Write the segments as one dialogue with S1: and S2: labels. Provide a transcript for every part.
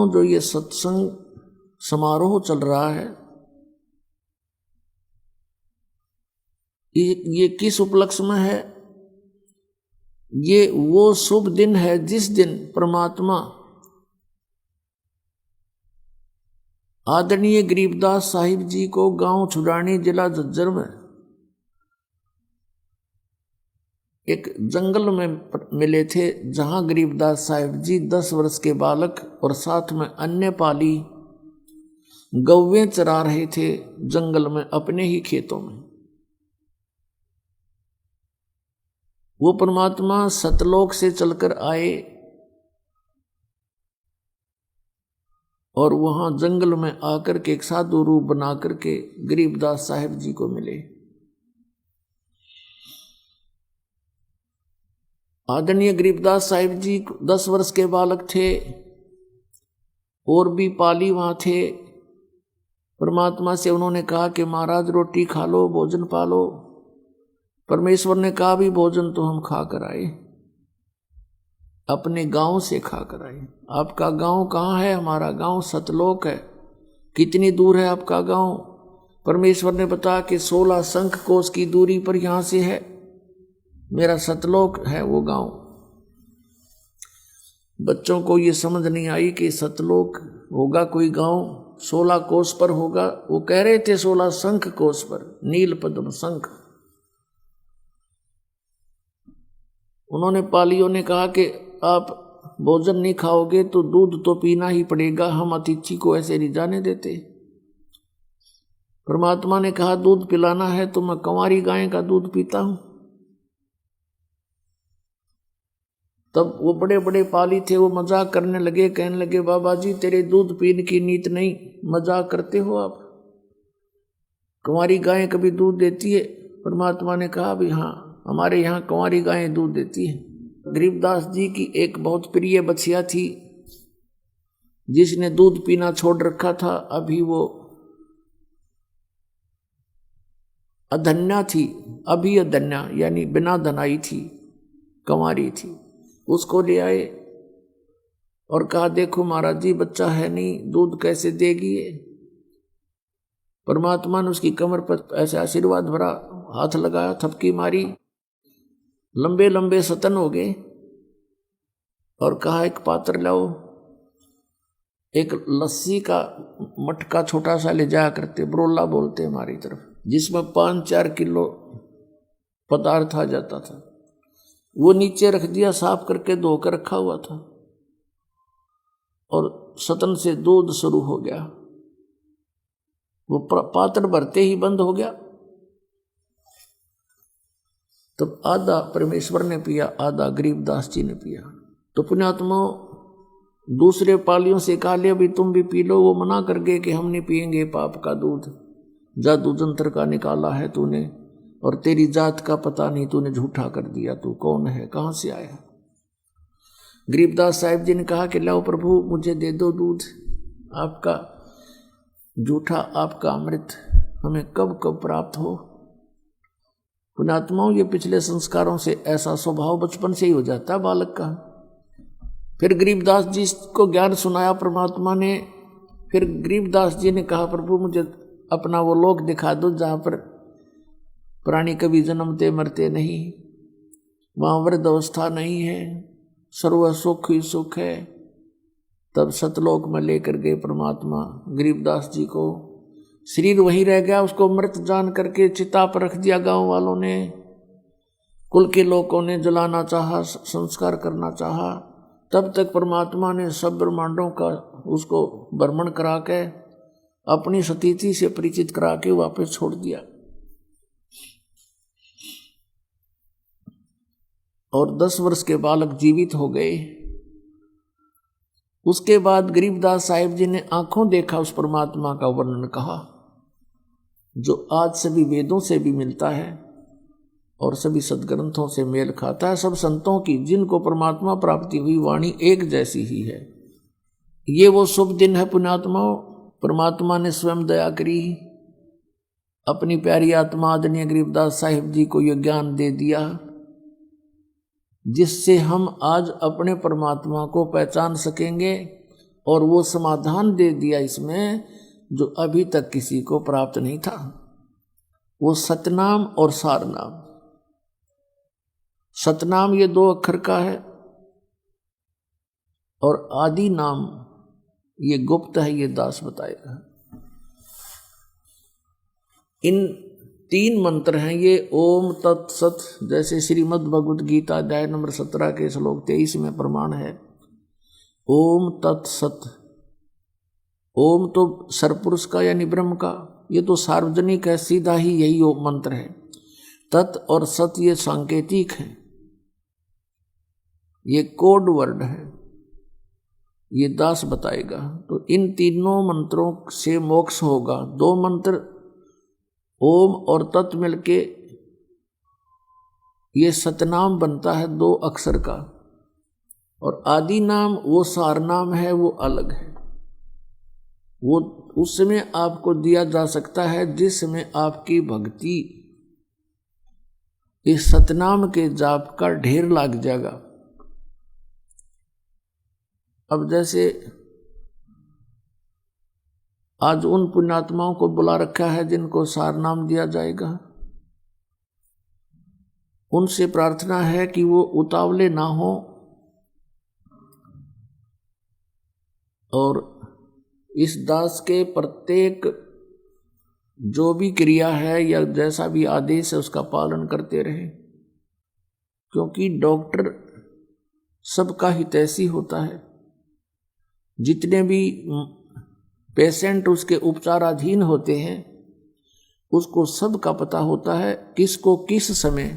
S1: जो ये सत्संग समारोह चल रहा है, ये किस उपलक्ष्य में है? ये वो शुभ दिन है जिस दिन परमात्मा आदरणीय गरीबदास साहिब जी को गांव छुड़ानी जिला झज्जर में एक जंगल में मिले थे, जहां गरीबदास साहिब जी 10 वर्ष के बालक और साथ में अन्य पाली गौवें चरा रहे थे जंगल में अपने ही खेतों में। वो परमात्मा सतलोक से चलकर आए और वहां जंगल में आकर के एक साधु रूप बना करके गरीबदास साहिब जी को मिले। आदरणीय गरीबदास साहिब जी 10 वर्ष के बालक थे और भी पाली वहां थे। परमात्मा से उन्होंने कहा कि महाराज रोटी खा लो, भोजन पालो। परमेश्वर ने कहा भी भोजन तो हम खा कर आए, अपने गांव से खा कर आए। आपका गांव कहाँ है? हमारा गांव सतलोक है। कितनी दूर है आपका गांव? परमेश्वर ने बताया कि 16 शंख कोस की दूरी पर यहां से है, मेरा सतलोक है वो गांव। बच्चों को ये समझ नहीं आई कि सतलोक होगा कोई गांव, 16 कोस पर होगा। वो कह रहे थे 16 शंख कोस पर, नील पद्म शंख। उन्होंने पालियों ने कहा कि आप भोजन नहीं खाओगे तो दूध तो पीना ही पड़ेगा, हम अतिथि को ऐसे नहीं जाने देते। परमात्मा ने कहा दूध पिलाना है तो मैं कंवारी गाय का दूध पीता हूं। तब वो बड़े बड़े पाली थे, वो मजाक करने लगे, कहने लगे बाबा जी तेरे दूध पीने की नीत नहीं, मजाक करते हो आप? कंवारी गाय कभी दूध देती है? परमात्मा ने कहा भी हाँ, हमारे यहाँ कंवारी गायें दूध देती है। गरीबदास जी की एक बहुत प्रिय बछिया थी जिसने दूध पीना छोड़ रखा था। अभी वो अधन्या थी, अभी अधन्या यानी बिना धनाई थी, कंवारी थी। उसको ले आए और कहा देखो महाराज जी बच्चा है नहीं, दूध कैसे देगी ये? परमात्मा ने उसकी कमर पर ऐसे आशीर्वाद भरा, हाथ लगाया, थपकी मारी, लंबे लंबे सतन हो गए और कहा एक पात्र लाओ। एक लस्सी का मटका छोटा सा ले जाया करते, ब्रोला बोलते हमारी तरफ, जिसमें 5-4 किलो पदार्थ आ जाता था। वो नीचे रख दिया, साफ करके धोकर रखा हुआ था और सतन से दूध शुरू हो गया। वो पात्र भरते ही बंद हो गया। तब आधा परमेश्वर ने पिया, आधा गरीबदास जी ने पिया। तो पुण्यात्मा दूसरे पालियों से कहा ले अभी तुम भी पी लो। वो मना कर गए कि हम नहीं पिएंगे पाप का दूध, जादू जंत्र का निकाला है तूने और तेरी जात का पता नहीं, तूने झूठा कर दिया। तू कौन है, कहाँ से आया? गरीबदास साहिब जी ने कहा कि लाओ प्रभु मुझे दे दो दूध, आपका झूठा, आपका अमृत हमें कब कब प्राप्त हो। पुण्यात्माओं ये पिछले संस्कारों से ऐसा स्वभाव बचपन से ही हो जाता है बालक का। फिर गरीबदास जी को ज्ञान सुनाया परमात्मा ने। फिर गरीबदास जी ने कहा प्रभु मुझे अपना वो लोक दिखा दो जहाँ पर प्राणी कभी जन्मते मरते नहीं, वहाँ वृद्ध अवस्था नहीं है, सर्व सुख ही सुख है। तब सतलोक में लेकर गए परमात्मा गरीबदास जी को। शरीर वहीं रह गया, उसको मृत जान करके चिता पर रख दिया। गांव वालों ने, कुल के लोगों ने जलाना चाहा, संस्कार करना चाहा। तब तक परमात्मा ने सब ब्रह्मांडों का उसको भ्रमण करा के अपनी सतीति से परिचित करा के वापस छोड़ दिया। और 10 वर्ष के बालक जीवित हो गए। उसके बाद गरीबदास साहिब जी ने आंखों देखा उस परमात्मा का वर्णन कहा, जो आज सभी वेदों से भी मिलता है और सभी सदग्रंथों से मेल खाता है। सब संतों की जिनको परमात्मा प्राप्ति हुई वाणी एक जैसी ही है। ये वो शुभ दिन है पुण्यात्माओं। परमात्मा ने स्वयं दया करी, अपनी प्यारी आत्मा आदरणीय गरीबदास साहिब जी को यह ज्ञान दे दिया, जिससे हम आज अपने परमात्मा को पहचान सकेंगे और वो समाधान दे दिया इसमें जो अभी तक किसी को प्राप्त नहीं था। वो सतनाम और सारनाम। सतनाम ये 2 अक्षर का है और आदि नाम ये गुप्त है, ये दास बताएगा। इन 3 मंत्र हैं ये ओम तत्सत, जैसे श्रीमद् भगवद गीता अध्याय नंबर 17 के श्लोक 23 में प्रमाण है ओम तत्सत। ओम तो सरपुरुष का यानी ब्रह्म का, ये तो सार्वजनिक है, सीधा ही यही मंत्र है। तत् और सत ये सांकेतिक है, ये कोड वर्ड है, ये दास बताएगा। तो इन तीनों मंत्रों से मोक्ष होगा। 2 मंत्र ओम और तत् मिलके ये सतनाम बनता है 2 अक्षर का, और आदि नाम वो सार नाम है, वो अलग है। वो उस समय आपको दिया जा सकता है जिसमें आपकी भक्ति इस सतनाम के जाप का ढेर लग जाएगा। अब जैसे आज उन पुण्यात्माओं को बुला रखा है जिनको सार नाम दिया जाएगा, उनसे प्रार्थना है कि वो उतावले ना हो और इस दास के प्रत्येक जो भी क्रिया है या जैसा भी आदेश है उसका पालन करते रहे, क्योंकि डॉक्टर सबका हितैषी होता है। जितने भी पेशेंट उसके उपचाराधीन होते हैं उसको सबका पता होता है किसको किस समय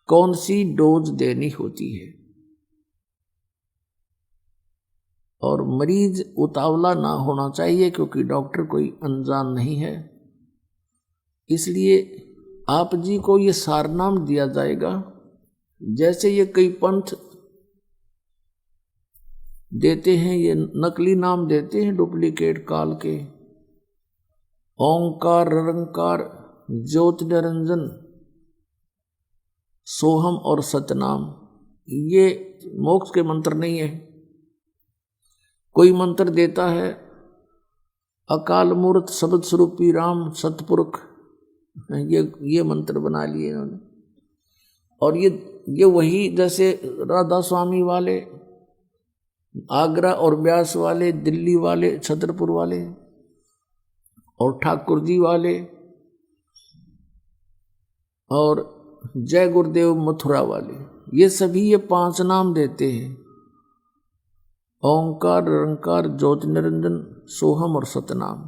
S1: कौन सी डोज देनी होती है, और मरीज उतावला ना होना चाहिए क्योंकि डॉक्टर कोई अनजान नहीं है। इसलिए आप जी को ये सारनाम दिया जाएगा। जैसे ये कई पंथ देते हैं, ये नकली नाम देते हैं डुप्लीकेट काल के, ओंकार, निरंकार, ज्योति निरंजन, सोहम और सतनाम, ये मोक्ष के मंत्र नहीं है। कोई मंत्र देता है अकाल मूर्त शब्द स्वरूपी राम सतपुरुष, ये मंत्र बना लिए इन्होंने। और ये वही जैसे राधा स्वामी वाले, आगरा और ब्यास वाले, दिल्ली वाले, छतरपुर वाले और ठाकुर जी वाले और जय गुरुदेव मथुरा वाले, ये सभी ये 5 नाम देते हैं, ओंकार, निरंकार, ज्योति निरंजन, सोहम और सतनाम।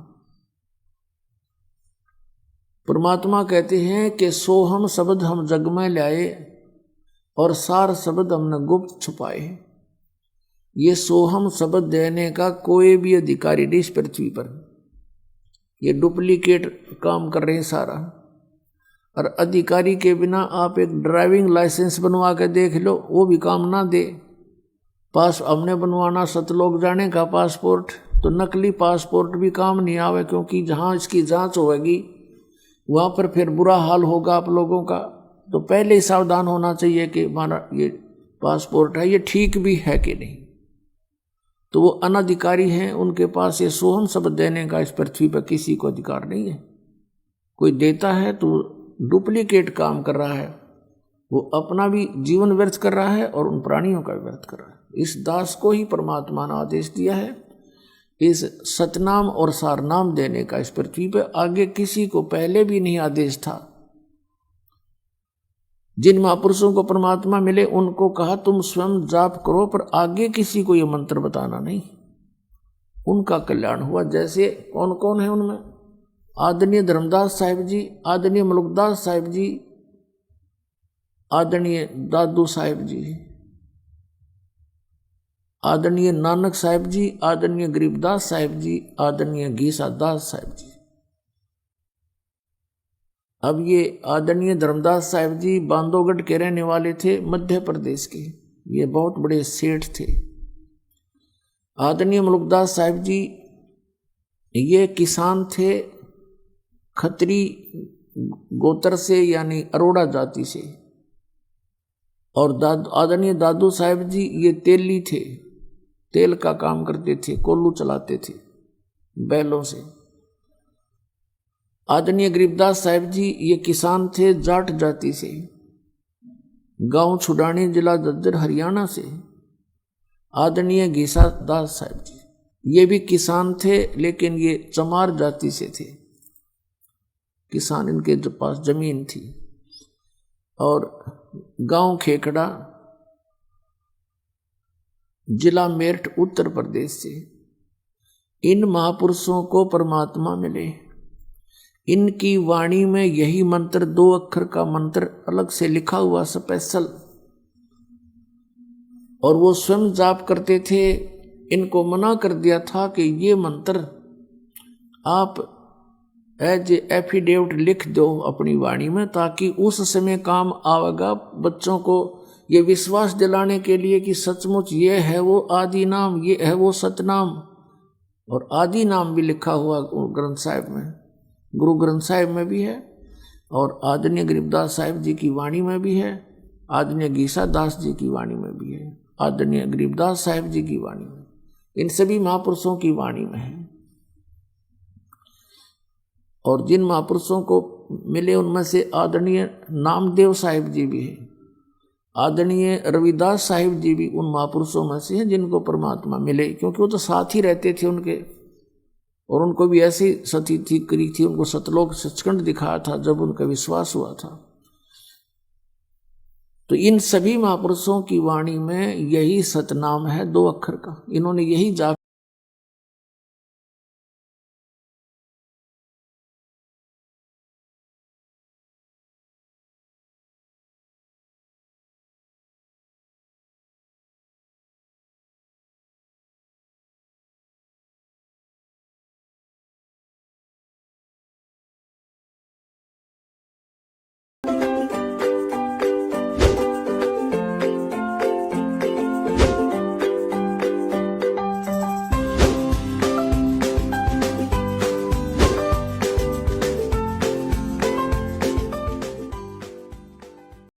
S1: परमात्मा कहते हैं कि सोहम शब्द हम जग में लाए और सार शब्द हमने गुप्त छुपाए। ये सोहम शब्द देने का कोई भी अधिकारी नहीं इस पृथ्वी पर, ये डुप्लीकेट काम कर रहे हैं सारा। और अधिकारी के बिना आप एक ड्राइविंग लाइसेंस बनवा के देख लो, वो भी काम ना दे। पास हमने बनवाना सतलोक जाने का पासपोर्ट, तो नकली पासपोर्ट भी काम नहीं आवे, क्योंकि जहाँ इसकी जांच होगी वहाँ पर फिर बुरा हाल होगा आप लोगों का। तो पहले ही सावधान होना चाहिए कि हमारा ये पासपोर्ट है, ये ठीक भी है कि नहीं। तो वो अनधिकारी हैं, उनके पास ये सोहम शब्द देने का इस पृथ्वी पर किसी को अधिकार नहीं है। कोई देता है तो डुप्लीकेट काम कर रहा है, वो अपना भी जीवन व्यर्थ कर रहा है और उन प्राणियों का व्यर्थ कर रहा है। इस दास को ही परमात्मा ने आदेश दिया है इस सतनाम और सारनाम देने का इस पृथ्वी पर। आगे किसी को पहले भी नहीं आदेश था। जिन महापुरुषों को परमात्मा मिले उनको कहा तुम स्वयं जाप करो, पर आगे किसी को ये मंत्र बताना नहीं। उनका कल्याण हुआ। जैसे कौन कौन है उनमें, आदरणीय धर्मदास साहिब जी, आदरणीय मलुकदास साहिब जी, आदरणीय दादू साहिब जी, आदरणीय नानक साहिब जी, आदरणीय गरीबदास साहिब जी, आदरणीय गीसा दास साहिब जी। अब ये आदरणीय धर्मदास साहिब जी बांधवगढ़ के रहने वाले थे, मध्य प्रदेश के, ये बहुत बड़े सेठ थे। आदरणीय मलुकदास साहिब जी ये किसान थे, खत्री गोत्र से यानी अरोड़ा जाति से। और आदरणीय दादू साहिब जी ये तेली थे, तेल का काम करते थे, कोल्लू चलाते थे बैलों से। आदरणीय गरीबदास साहिब जी ये किसान थे जाट जाति से, गांव छुडानी जिला जज्जर हरियाणा से। आदरणीय घीसा दास साहिब जी ये भी किसान थे, लेकिन ये चमार जाति से थे, किसान इनके पास जमीन थी। और गांव खेकड़ा जिला मेरठ उत्तर प्रदेश से। इन महापुरुषों को परमात्मा मिले, इनकी वाणी में यही मंत्र 2 अक्षर का मंत्र अलग से लिखा हुआ स्पेशल, और वो स्वयं जाप करते थे। इनको मना कर दिया था कि ये मंत्र आप एज एफिडेविट लिख दो अपनी वाणी में, ताकि उस समय काम आवेगा बच्चों को ये विश्वास दिलाने के लिए कि सचमुच ये है वो आदि नाम, ये है वो सतनाम। और आदि नाम भी लिखा हुआ ग्रंथ साहिब में, गुरु ग्रंथ साहिब में भी है, और आदरणीय गरीबदास साहिब जी की वाणी में भी है, आदरणीय घीसा दास जी की वाणी में भी है, आदरणीय गरीबदास साहिब जी की वाणी में, इन सभी महापुरुषों की वाणी में है। और जिन महापुरुषों को मिले उनमें से आदरणीय नामदेव साहिब जी भी हैं, आदरणीय रविदास साहिब जी भी उन महापुरुषों में से हैं जिनको परमात्मा मिले, क्योंकि वो तो साथ ही रहते थे उनके, और उनको भी ऐसी सती थी करी थी, उनको सतलोक सचखंड दिखाया था जब उनका विश्वास हुआ था। तो इन सभी महापुरुषों की वाणी में यही सतनाम है 2 अक्षर का, इन्होंने यही जाप